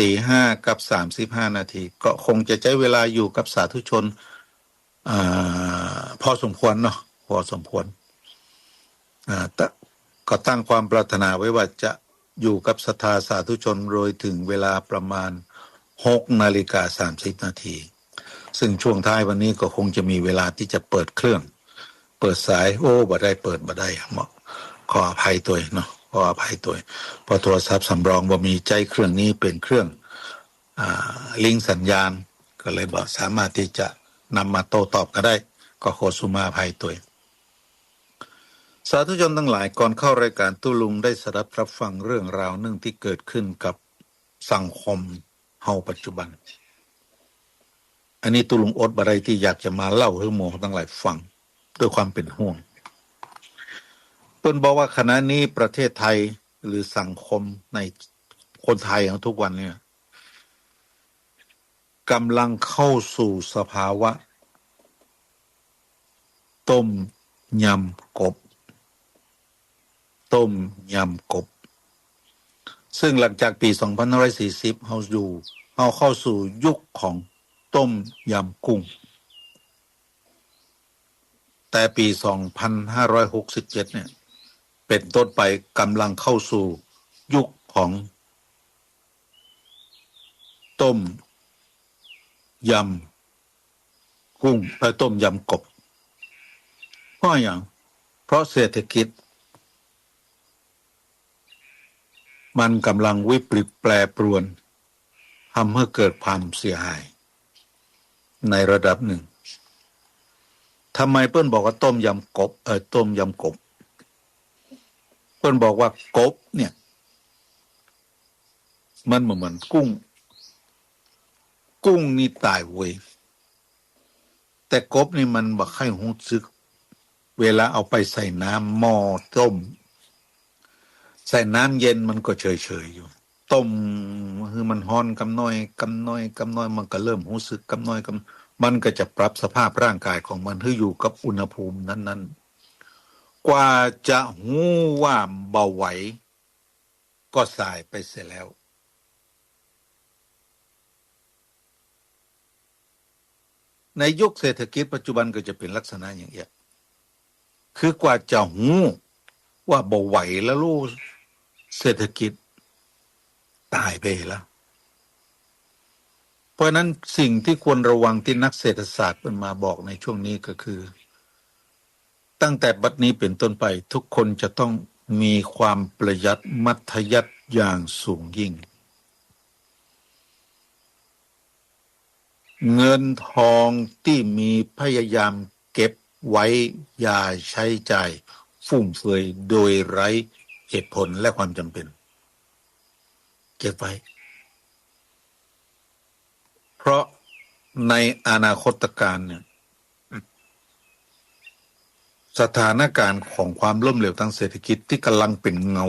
5:35 นาทีก็คงจะใช้เวลาอยู่กับสาธุชนพอสมควรเนาะพอสมควรก็ตั้งความปรารถนาไว้ว่าจะอยู่กับศรัทธาสาธุชนโดยถึงเวลาประมาณ6:30 นาทีซึ่งช่วงท้ายวันนี้ก็คงจะมีเวลาที่จะเปิดเครื่องเปิดสายบ่ได้เปิดบ่ได้ขออภัยตัวเนาะขออภัยตัวเพราะโทรศัพท์สำรองว่ามีใจเครื่องนี้เป็นเครื่องลิงก์สัญญาณก็เลยบอกสามารถที่จะนำมาโต้ตอบก็ได้ก็ขอสุมาภัยตัวสาธุชนทั้งหลายก่อนเข้ารายการตุลุงได้สดับรับฟังเรื่องราวหนึ่งที่เกิดขึ้นกับสังคมเฮาปัจจุบันอันนี้ตุลุงอดบอะไรที่อยากจะมาเล่าให้หมู่ทั้งหลายฟังด้วยความเป็นห่วงเปิ้นบอกว่าขณะนี้ประเทศไทยหรือสังคมในคนไทยของทุกวันเนี่ยกำลังเข้าสู่สภาวะต้มยำกบต้มยำกบซึ่งหลังจากปี2540เราเข้าสู่ยุคของต้มยำกุ้งแต่ปี2567เนี่ยเป็นต้นไปกำลังเข้าสู่ยุคของต้มยำกุ้งและต้มยำกบเพราะอย่างเพราะเศรษฐกิจมันกำลังวิปริตแปรปรวนทำให้เกิดความเสียหายในระดับหนึ่งทำไมเปิ้นบอกว่าต้มยำกบต้มยำกบเปิ้นบอกว่ากบเนี่ยมันเหมือนกุ้งนี่ตายเว้ยแต่กบนี่มันบ่ค่อยรู้สึกเวลาเอาไปใส่น้ำหม้อต้มใส่น้ำเย็นมันก็เฉยๆอยู่ต้มคือมันฮ้อนกำน้อยมันก็เริ่มรู้สึกกำน้อยมันก็จะปรับสภาพร่างกายของมันให้อยู่กับอุณหภูมินั้นๆกว่าจะหู้ว่าเบาไหวก็สายไปเสียแล้วในยุคเศรษฐกิจปัจจุบันก็จะเป็นลักษณะอย่างเงี้ยคือกว่าจะหู้ว่าเบาไหวแล้วรู้เศรษฐกิจตายไปแล้วเพราะนั้นสิ่งที่ควรระวังที่นักเศรษฐศาสตร์เป็นมาบอกในช่วงนี้ก็คือตั้งแต่บัดนี้เป็นต้นไปทุกคนจะต้องมีความประหยัดมัธยัสถ์อย่างสูงยิ่งเงินทองที่มีพยายามเก็บไว้อย่าใช้จ่ายฟุ่มเฟือยโดยไร้เหตุผลและความจำเป็นเก็บไว้ เพราะในอนาคตการเนี่ยสถานการณ์ของความล้มเหลวทางเศรษฐกิจที่กำลังเป็นเงา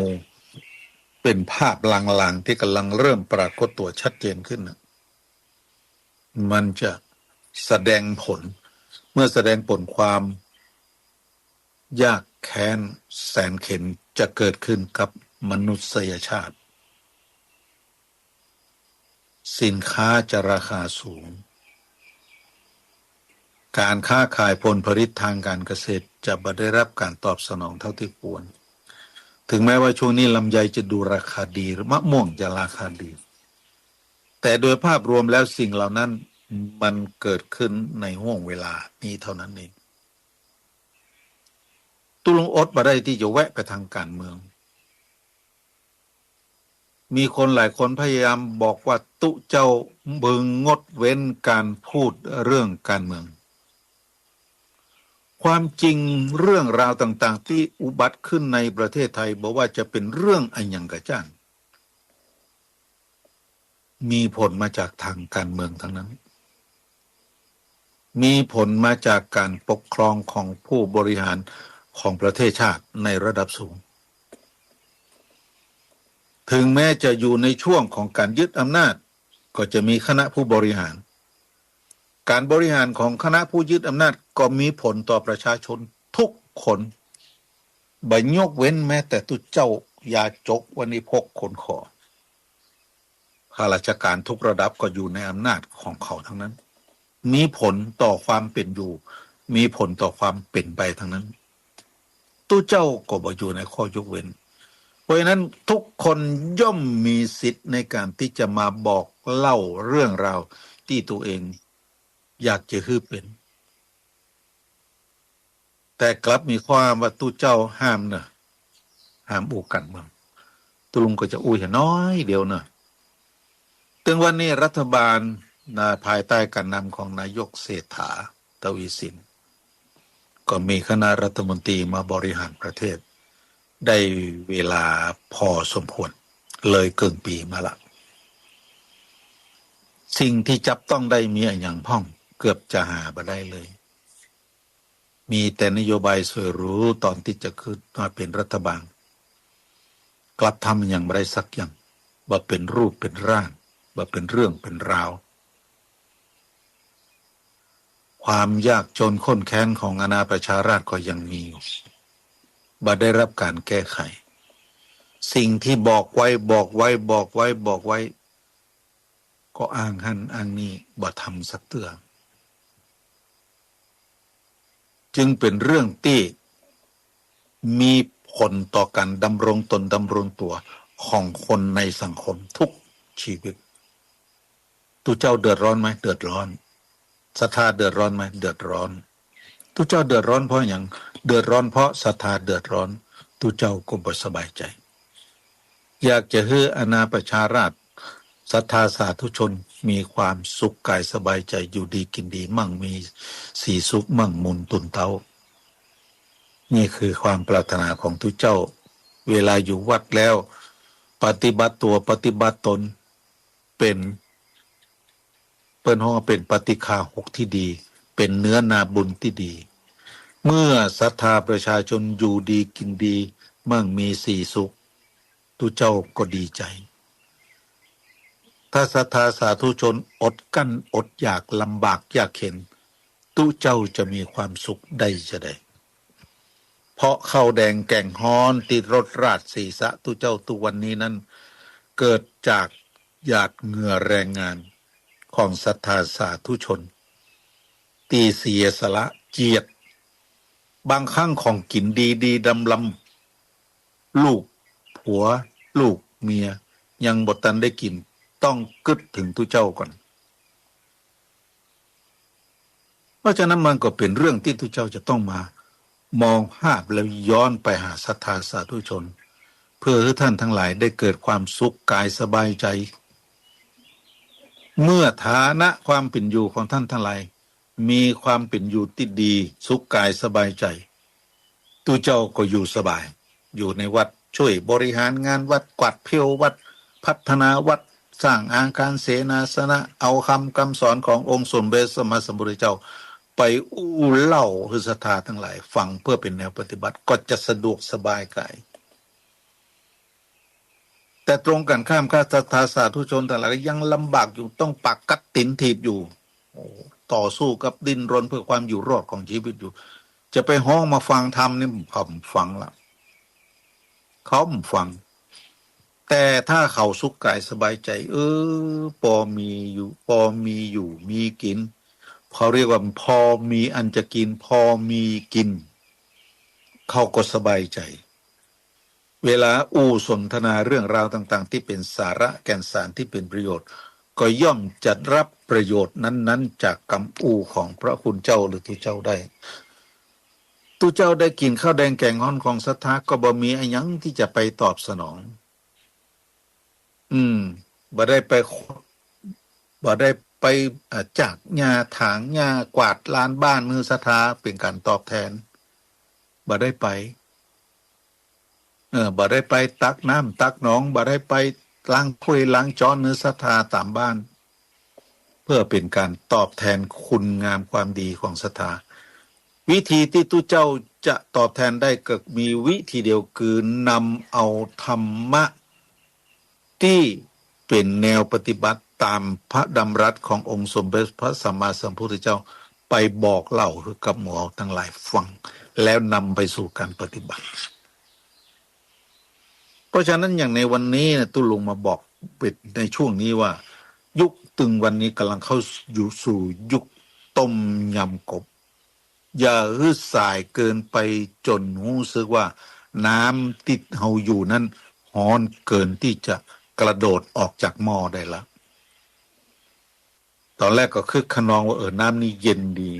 เป็นภาพลางๆที่กำลังเริ่มปรากฏตัวชัดเจนขึ้นนะมันจะแสดงผลเมื่อแสดงผลความยากแค้นแสนเข็ญจะเกิดขึ้นกับมนุษยชาติสินค้าจะราคาสูงการค้าขายผลผลิตทางการเกษตรจะไม่ได้รับการตอบสนองเท่าที่ควรถึงแม้ว่าช่วงนี้ลำไยจะดูราคาดีหรือมะม่วงจะราคาดีแต่โดยภาพรวมแล้วสิ่งเหล่านั้นมันเกิดขึ้นในห่วงเวลานี้เท่านั้นเองตุลุงอดมาได้ที่จะแวะไปทางการเมืองมีคนหลายคนพยายามบอกว่าตุเจ้าบึงงดเว้นการพูดเรื่องการเมืองความจริงเรื่องราวต่างๆที่อุบัติขึ้นในประเทศไทยบอกว่าจะเป็นเรื่องอันยังกระจ้างมีผลมาจากทางการเมืองทั้งนั้นมีผลมาจากการปกครองของผู้บริหารของประเทศชาติในระดับสูงถึงแม้จะอยู่ในช่วงของการยึดอำนาจก็จะมีคณะผู้บริหารการบริหารของคณะผู้ยึดอำนาจก็มีผลต่อประชาชนทุกคนบ่ยกเว้นแม้แต่ตุเจ้ายาจกวันนี้พกคนขอข้าราชการทุกระดับก็อยู่ในอำนาจของเขาทั้งนั้นมีผลต่อความเป็นอยู่มีผลต่อความเป็นไปทั้งนั้นตุเจ้าก็บ่อยู่ในข้อยกเว้นเพราะฉะนั้นทุกคนย่อมมีสิทธิ์ในการที่จะมาบอกเล่าเรื่องราวที่ตัวเองอยากจะฮือเป็นแต่กลับมีความว่าตุเจ้าห้ามเนอะห้ามอู่กันเมืองตุลุงก็จะอู้ยน้อยเดียวเนอะถึงวันนี้รัฐบาลภายใต้การนำของนายกเศรษฐาทวีสินก็มีคณะรัฐมนตรีมาบริหารประเทศได้เวลาพอสมควรเลยเกินปีมาละสิ่งที่จับต้องได้มีอย่างพ่องเกือบจะหามาได้เลยมีแต่นโยบายสวยหรูตอนที่จะขึ้นมาเป็นรัฐบาลกลับทำอย่างไม่ได้สักอย่างว่าเป็นรูปเป็นร่างว่าเป็นเรื่องเป็นราวความยากจนข้นแค้นของอาณาประชาราษฎร์ก็ยังมีอยู่บ่ได้รับการแก้ไขสิ่งที่บอกไว้ก็อ้างหันอ้างนี้บ่ทำสักเตื้อจึงเป็นเรื่องที่มีผลต่อการดำรงตนดำรงตัวของคนในสังคมทุกชีวิตตุเจ้าเดือดร้อนไหมเดือดร้อนศรัทธาเดือดร้อนไหมเดือดร้อนตุเจ้าเดือดร้อนเพราะอย่างเดือดร้อนเพราะศรัทธาเดือดร้อนตุเจ้าก็บ่สบายใจอยากจะให้อาณาประชาราษฎร์ศรัทธาสาธุชนมีความสุขกายสบายใจอยู่ดีกินดีมั่งมีสีสุขมั่งมุนตุนเต้านี่คือความปรารถนาของทุกเจ้าเวลาอยู่วัดแล้วปฏิบัติตัวปฏิบัติตนเป็นเปิ้นห้องเป็นปฏิฆาหกที่ดีเป็นเนื้อนาบุญที่ดีเมื่อศรัทธาประชาชนอยู่ดีกินดีมั่งมีสีสุขทุกเจ้าก็ดีใจถ้าศรัทธาสาธุชนอดกั้นอดอยากลำบากยากเข็นตุเจ้าจะมีความสุขได้จะได้เพราะข้าวแดงแก่งฮ้อนติดรสราดศีรษะตุเจ้าตุวันนี้นั้นเกิดจากหยาดเหงื่อแรงงานของศรัทธาสาธุชนตีเสียสละเจียดบางครั้งของกินดีดำลำลูกผัวลูกเมียยังบทันได้กินต้องกึดถึงตุเจ้าก่อนเพราะฉะนั้นมันก็เป็นเรื่องที่ตุเจ้าจะต้องมามองภาพแล้วย้อนไปหาศรัทธาสาธุชนเพื่อให้ท่านทั้งหลายได้เกิดความสุขกายสบายใจเมื่อฐานะความเป็นอยู่ของท่านทั้งหลายมีความเป็นอยู่ที่ดีสุขกายสบายใจตุเจ้าก็อยู่สบายอยู่ในวัดช่วยบริหารงานวัดกวาดเพียววัดพัฒนาวัด สร้างอาคารเสนาสนะเอาคำสอนขององค์สมเด็จสมมาสัมพุทธเจ้าไปอู้เล่าให้ศรัทธาทั้งหลายฟังเพื่อเป็นแนวปฏิบัติก็จะสะดวกสบายกายแต่ตรงกันข้ามข้าศรัทธาสาธุชนทั้งหลายยังลำบากอยู่ต้องปักกัดตินถีบอยู่ต่อสู้กับดิ้นรนเพื่อความอยู่รอดของชีวิตอยู่จะไปห้องมาฟังธรรมนี่ผมฟังละเขาฟังแต่ถ้าเขาสุขกายสบายใจพอมีอยู่พอมีอยู่มีกินเขาเรียกว่าพอมีอันจะกินพอมีกินเขาก็สบายใจเวลาสนทนาเรื่องราวต่างๆที่เป็นสาระแก่นสารที่เป็นประโยชน์ก็ย่อมจะรับประโยชน์นั้นๆจากคำของพระคุณเจ้าหรือทุเจ้าได้ทุเจ้าได้กินข้าวแดงแกงฮ้อนของศรัทธาก็บ่มีอะไรยังที่จะไปตอบสนองบ่ได้ไปบ่ได้ไปจากหญ้าถางหญ้ากวาดลานบ้านมือศรัทธาเป็นการตอบแทนบ่ได้ไปบ่ได้ไปตักน้ำตักหนองบ่ได้ไปล้างถ้วยล้างจานมือศรัทธาตามบ้านเพื่อเป็นการตอบแทนคุณงามความดีของศรัทธาวิธีที่ตุเจ้าจะตอบแทนได้ก็มีวิธีเดียวคือนำเอาธรรมะที่เป็นแนวปฏิบัติตามพระดำรัสขององค์สมเด็จพระสัมมาสัมพุทธเจ้าไปบอกเล่ากับหมู่ทั้งหลายฟังแล้วนำไปสู่การปฏิบัติเพราะฉะนั้นอย่างในวันนี้นะตุลุงมาบอกปิดในช่วงนี้ว่ายุคตึงวันนี้กำลังเข้าอยู่สู่ยุคต้มยำกบอย่าฮึดสายเกินไปจนรู้สึกว่าน้ำติดเฮาอยู่นั้นฮ้อนเกินที่จะกระโดดออกจากหม้อได้ละตอนแรกก็คึกขนองว่าน้ำนี่เย็นดี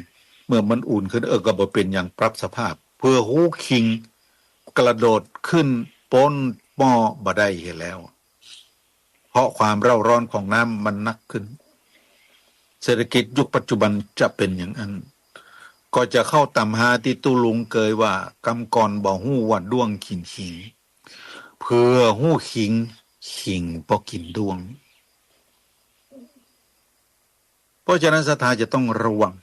เมื่อมันอุ่นขึ้นก็บ่เป็นอย่างปรับสภาพเพื่อหูคิงกระโดดขึ้นป้นหม้อบ่ได้เห็นแล้วเพราะความเร่าร้อนของน้ำมันนักขึ้นเศรษฐกิจยุคปัจจุบันจะเป็นอย่างนั้นก็จะเข้าตำหาที่ตุลุงเกยว่ากำกรบ่หู้ว่าด้วงขิงขิงเพื่อหู้ขิงขิงพอกินด้วงเพราะฉะนั้นศรัทธาจะต้องระวัง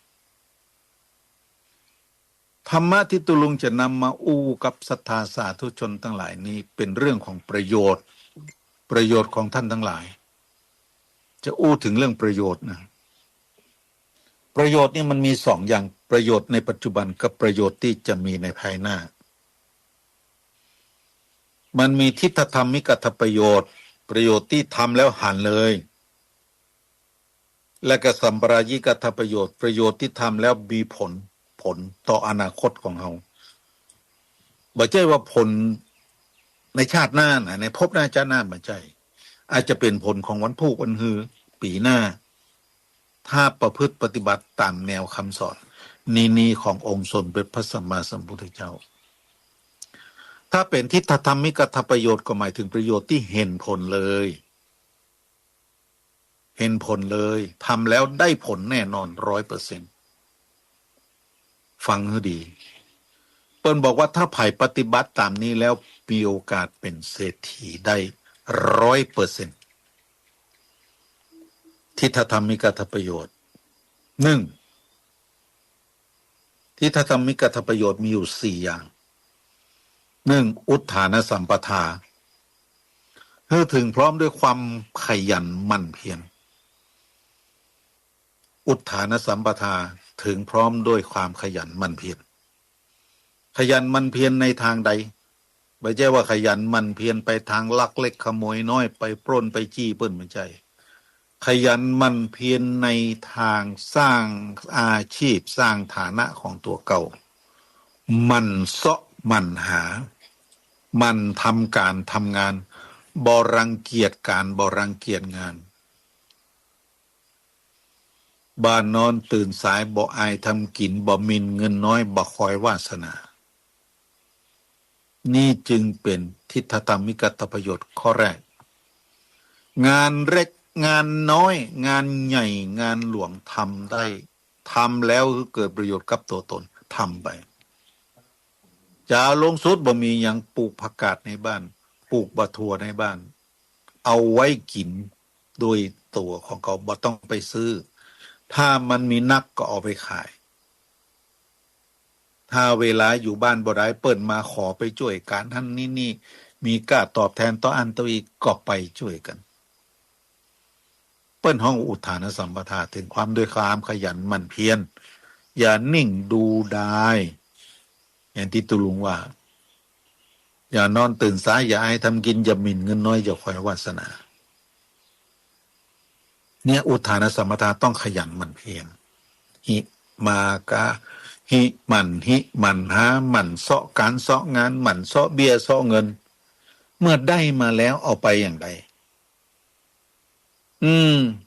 ธรรมะที่ตุลุงจะนำมากับศรัทธาสาธุชนทั้งหลายนี้เป็นเรื่องของประโยชน์ของท่านทั้งหลายจะถึงเรื่องประโยชน์นะประโยชน์นี่มันมีสองอย่างประโยชน์ในปัจจุบันกับประโยชน์ที่จะมีในภายหน้ามันมีทิฏฐธรรมิกตประโยชน์ที่ทำแล้วหันเลยและก็สัมปรายิกตประโยชน์ที่ทำแล้วมีผลต่ออนาคตของเราบ่ใช่ว่าผลในชาติหน้าในภพหน้าชาติหน้าบ่ใช่อาจจะเป็นผลของวันพุธวันฮือปีหน้าถ้าประพฤติปฏิบัติตามแนวคำสอนนี้ขององค์สมเด็จพระสัมมาสัมพุทธเจ้าถ้าเป็นทิฏฐธรรมิกตประโยชน์ก็หมายถึงประโยชน์ที่เห็นผลเลยทำแล้วได้ผลแน่นอน 100%ฟังให้ดีเปิ้นบอกว่าถ้าไผ่ปฏิบัติตามนี้แล้วมีโอกาสเป็นเศรษฐีได้ 100%ทิฏฐธรรมิกตประโยชน์1ทิฏฐธรรมิกตประโยชน์มีอยู่4อย่าง1อุทธานสัมปทาให้ถึงพร้อมด้วยความขยันหมั่นเพียรอุทธานสัมปทาถึงพร้อมด้วยความขยันหมั่นเพียรในทางใดไม่ใช่ว่าขยันหมั่นเพียรไปทางลักเล็กขโมยน้อยไปปล้นไปจี้เปิ้นไม่ใช่ขยันหมั่นเพียรในทางสร้างอาชีพสร้างฐานะของตัวเก่ามันเสาะมันหามันทำการทำงานบ่รังเกียจการบ่รังเกียจงานบ้านนอนตื่นสายบ่อายทำกินบ่มินเงินน้อยบ่คอยวาสนานี่จึงเป็นทิฏฐธรรมิกตประโยชน์ข้อแรกงานเล็กงานน้อยงานใหญ่งานหลวงทำได้ทำแล้วคือเกิดประโยชน์กับตัวตนทำไปจะลงสุดบ่มีอย่างปลูกผักกาดในบ้านปลูกบะทั่วในบ้านเอาไว้กิน โดยตัวของเขาบ่ต้องไปซื้อถ้ามันมีนักก็เอาไปขายถ้าเวลาอยู่บ้านบ่ได้เปิ่นมาขอไปช่วยการท่านนี่มีค่าตอบแทนต่ออันตัวอีกก็ไปช่วยกันเปิ้นห้องอุทานสัมปทาถึงความด้วยความขยันหมั่นเพียรอย่านิ่งดูได้อย่างที่ตุลุงว่าอย่านอนตื่นสายอย่าให้ทำกินอย่าหมิ่นเงินน้อยอย่าคอยวาสนาเนี่ยอุทานสัมปทาต้องขยันหมั่นเพียรหิมากะหิหมันหาหมั่นเสาะการเสาะงานหมั่นเสาะเบี้ยเสาะเงินเมื่อได้มาแล้วเอาไปอย่างไร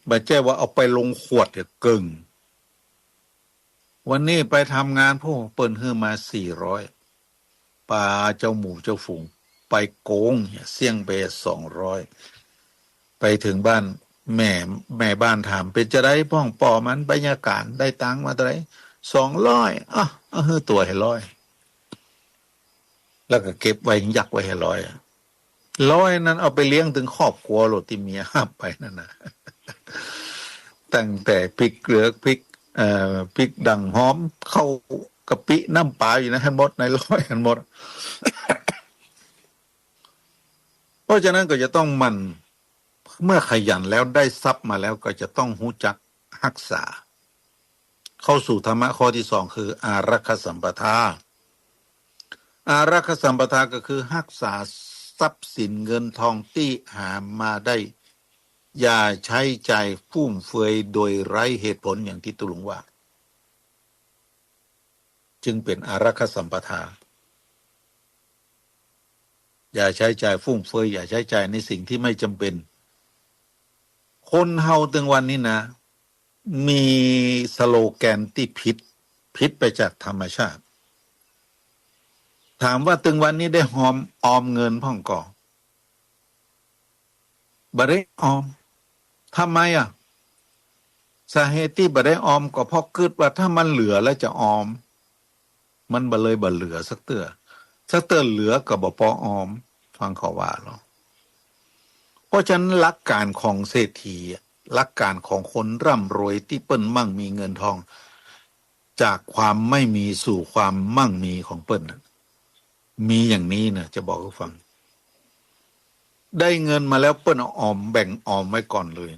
บ่ใช่ว่าเอาไปลงขวดเนี่ยเกิงวันนี้ไปทำงานพวกเปิ้นฮื้อมา400ปลาเจ้าหมูเจ้าฝูงไปโกงเสี่ยงไป200ไปถึงบ้านแม่บ้านถามเป็นจะได้พ่องปอมันบรรยากาศได้ตังค์มาเท่าไหร่200เอาฮื้อตัวให้100แล้วก็เก็บไว้ยักไว้ให้100นั้นเอาไปเลี้ยงถึงครอบครัวโหลดที่เมียห้ามไปนั่นนะตั้งแต่พริกเกลือพริกดังหอมเข้ากะปิน้ำปลาอยู่นะให้หมดใน100กันหมดเพราะฉะนั้นก็จะต้องมันเมื่อขยันแล้วได้ทรัพย์มาแล้วก็จะต้องรู้จักรักษาเข้าสู่ธรรมะข้อที่2คืออารักขสัมปทาอารักขสัมปทาก็คือรักษาทรัพย์สินเงินทองที่หามาได้อย่าใช้จ่ายฟุ่มเฟือยโดยไร้เหตุผลอย่างที่ตุลุงว่าจึงเป็นอารักขสัมปทาอย่าใช้จ่ายฟุ่มเฟือยอย่าใช้จ่ายในสิ่งที่ไม่จำเป็นคนเฮาถึงวันนี้นะมีสโลแกนที่ผิดไปจากธรรมชาติถามว่าถึงวันนี้ได้ออมเงินพ่องก่อบ่ได้ออมทำไมสาเหตุที่บ่ได้ออมก็เพราะคิดว่าถ้ามันเหลือแล้วจะออมมันบ่เหลือสักเตื้อเหลือก็บ่พอออมฟังเขาว่าหรอเพราะฉะนั้นหลักการของเศรษฐีหลักการของคนร่ำรวยที่เปิ้นมั่งมีเงินทองจากความไม่มีสู่ความมั่งมีของเปิ้นมีอย่างนี้นะจะบอกให้ฟังได้เงินมาแล้วเปิ้นเอาออมแบ่งออมไว้ก่อนเลย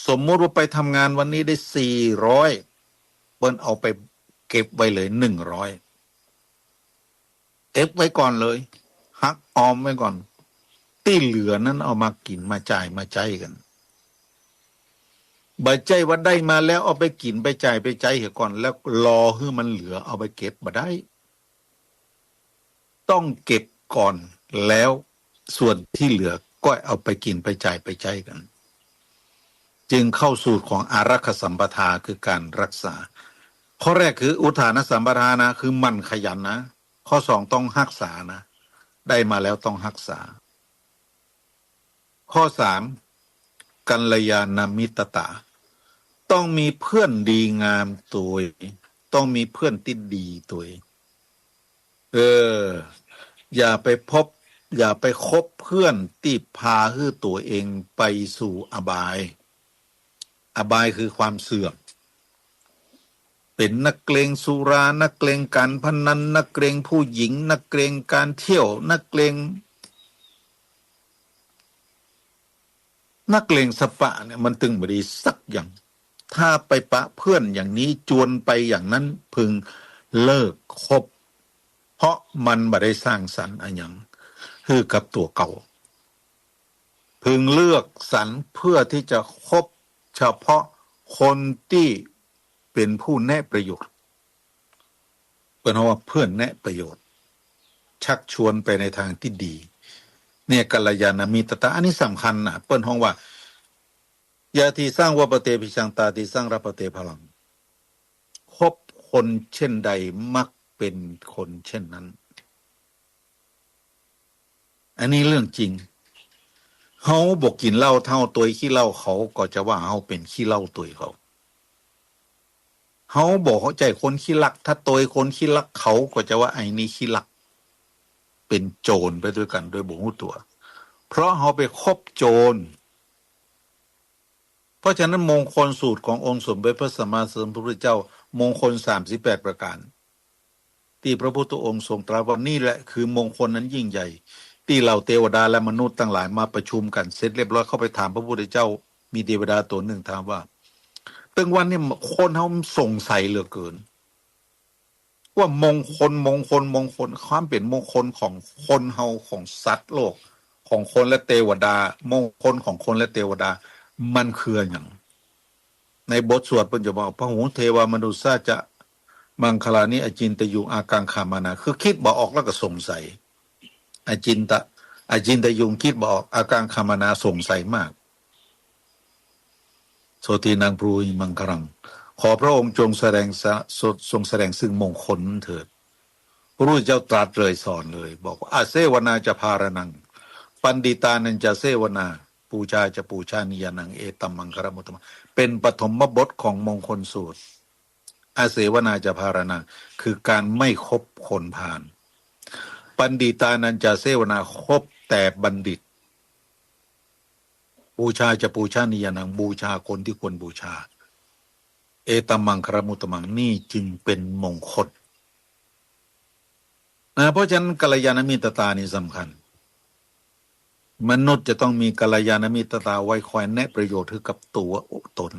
สมมติว่าไปทำงานวันนี้ได้400เปิ้นเอาไปเก็บไว้เลย100เก็บไว้ก่อนเลยหักออมไว้ก่อนที่เหลือนั้นเอามากินมาจ่ายมาใจกันบ่ใจว่าได้มาแล้วเอาไปกินไปจ่ายไปใจเหก่อนแล้วรอให้มันเหลือเอาไปเก็บบ่ได้ต้องเก็บก่อนแล้วส่วนที่เหลือก็เอาไปกินไปจ่ายไปใจกันจึงเข้าสูตรของอารักขสัมปทาคือการรักษาข้อแรกคืออุทานสัมปทานะคือมันขยันนะข้อ2ต้องรักษานะได้มาแล้วต้องรักษาข้อ3กัลยาณมิตรตาต้องมีเพื่อนดีงามตัวต้องมีเพื่อนที่ดีตัวอย่าไปคบเพื่อนที่พาให้ตัวเองไปสู่อบายคือความเสื่อมเป็นนักเลงสุรานักเลงการพนันนักเลงผู้หญิงนักเลงการเที่ยวนักเลงสปะเนี่ยมันตึงบดีสักอย่างถ้าไปปะเพื่อนอย่างนี้จวนไปอย่างนั้นพึงเลิกคบเพราะมันบ่ได้สร้างสรรค์อะไรอย่างคือกับตัวเก่าพึงเลือกสรรเพื่อที่จะคบเฉพาะคนที่เป็นผู้แนะประโยชน์เป็นว่าเพื่อนแนะประโยชน์ชักชวนไปในทางที่ดีเนี่ยกัลยาณมิตรตาอันนี้สำคัญนะเปิ้นห้องว่ายาทีสร้างวัปเตปิชังตาทีสร้างรับปเตพลังคบคนเช่นใดมักเป็นคนเช่นนั้นอันนี้เรื่องจริงเฮาบอกกินเหล้าเท่าตัวขี้เหล้าเขาก็จะว่าเฮาเป็นขี้เหล้าตัวเขาเฮาบอกเขาใจคนขี้ลักถ้าตัวคนขี้ลักเขาก็จะว่าไอ้นี่ขี้ลักเป็นโจรไปด้วยกันโดยบ่รู้ตัวเพราะเฮาไปคบโจร เพราะฉะนั้นมงคลสูตรขององค์สมเด็จพระสัมมาสัมพุทธเจ้ามงคล38ประการที่พระพุทธองค์ทรงตรัสว่านี่แหละคือมงคลนั้นยิ่งใหญ่ที่เหล่าเทวดาและมนุษย์ทั้งหลายมาประชุมกันเสร็จเรียบร้อยเข้าไปถามพระพุทธเจ้ามีเทวดาตัวหนึ่งถามว่าตึงวันนี้คนเขาสงสัยเหลือเกินว่ามงคลความเป็นมงคลของคนเฮาของสัตว์โลกของคนและเทวดามงคลของคนและเทวดามันคืออย่างในบทสวดเพิ่นจะบอกพระหูเทวามนุษย์จะมังคลานิอจินตยุงอากังขามานาคือคิดบ่ออกแล้วก็สงสัยอจินตยุงคิดบ่ออกอากังขามานาสงสัยมากโสตีนางปรูยมังครังขอพระองค์จงแสดงซึ่งมงคลเถิดพระพุทธเจ้าตรัสเลยสอนเลยบอกว่าอาเสวนาจะพารนังปันดิตานันจะเสวนาปูชาจะปูชานิยานังเอตัมมังคารมุตตมะเป็นปฐมบทของมงคลสูตรอาเสวนาจะพารนังคือการไม่คบคนพาลปันดิตานันจะเสวนาคบแต่บัณฑิตบูชาจะปูชานิยานังบูชาคนที่ควรบูชาเอตัมมังคารมุตตมังนี่จึงเป็นมงคลนะเพราะฉะนั้นกัลยาณมิตรตานี่สำคัญมนุษย์จะต้องมีกัลยาณมิตรตาไว้คอยแนะประโยชน์ให้กับตัวตน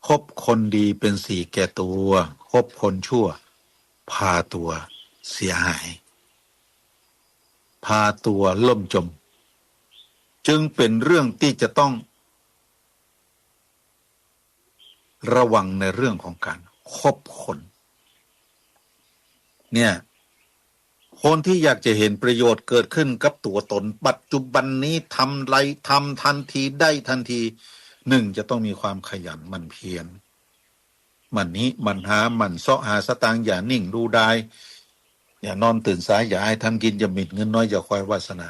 คบคนดีเป็นสีแก่ตัวคบคนชั่วพาตัวเสียหายพาตัวล่มจมจึงเป็นเรื่องที่จะต้องระวังในเรื่องของการคบคนเนี่ยคนที่อยากจะเห็นประโยชน์เกิดขึ้นกับตัวตนปัจจุบันนี้ทำไรทำทันทีได้ทันทีหนึ่งจะต้องมีความขยันหมั่นเพียรมันนี้มันหามันเสาะหาสตางค์อย่านิ่งดูได้อย่านอนตื่นสายอย่าให้ทำกินอย่าหมิ่นเงินน้อยอย่าคอยวาสนา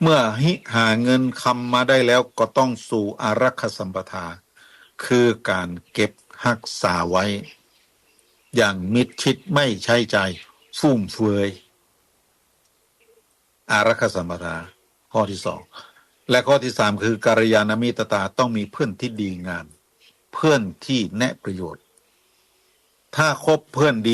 เมื่อหาเงินคำมาได้แล้วก็ต้องสู่อารักขสัมปทาคือการเก็บรักษาไว้อย่างมิดชิดไม่ใช้ใจฟุ่มเฟือยอารักขสัมปทาข้อที่สองและข้อที่สามคือกัลยาณมิตรตาต้องมีเพื่อนที่ดีงามเพื่อนที่แนะประโยชน์ถ้าคบเพื่อนดี